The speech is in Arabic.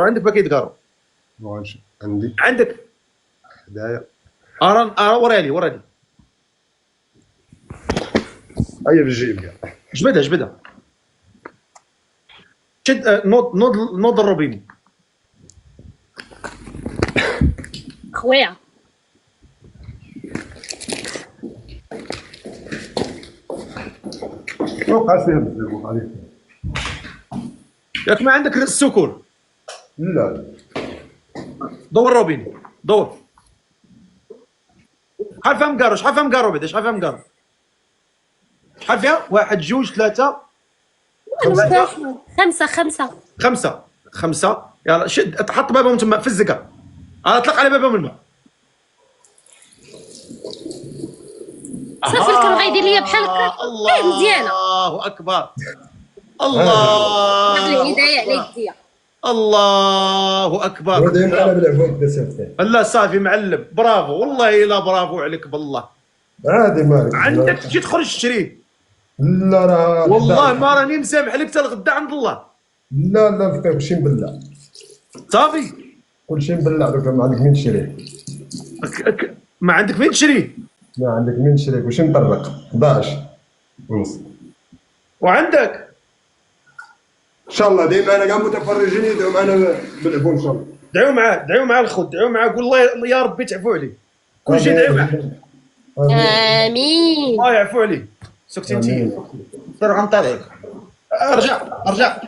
عندك باكيت كارو؟ واش عندي عندك هدايا. ورا لي هيا في الجيب كاع. جبدها شد. نوض الروبيني خويا. وقع فيها بزاف وقع عليك. ياك ما عندك السكر؟ لا دور روبيني دور. شحال فيها مقارو؟ شحال فيها مقارو؟ شحال فيها؟ 1 2 3 5. يلا شد، حط بابهم تما في الزقه. اطلق على بابهم الماء. صافي الكرو غيدير ليا بحال هكا. مزيانه. الله اكبر. الله الهدايه عليك ديا. الله اكبر. هو دايما انا بالعفو هكذا صيفطي. لا صافي معلم، برافو والله، لا برافو عليك بالله. عادي مالك. عندك تجي تخرج تشري. لا راه والله ما راني مسامح لك حتى الغدا عند الله. لا فكر كلشي مبلع. صافي كلشي مبلع دوكا ما عندك مين تشريه. ما عندك فين تشري. ما عندك مين تشريه كلشي مطرق 11 ونص. وعندك ان شاء الله ديما انا كاع متفرجين يدعوا معنا بالعفو ان شاء الله. دعيو معاه الخو، دعيو معاه، قول الله يا ربي تعفو عليه. كلشي دعيو معاه. امين. الله يعفو عليه. سكتي انت. سير غنطلع. ارجع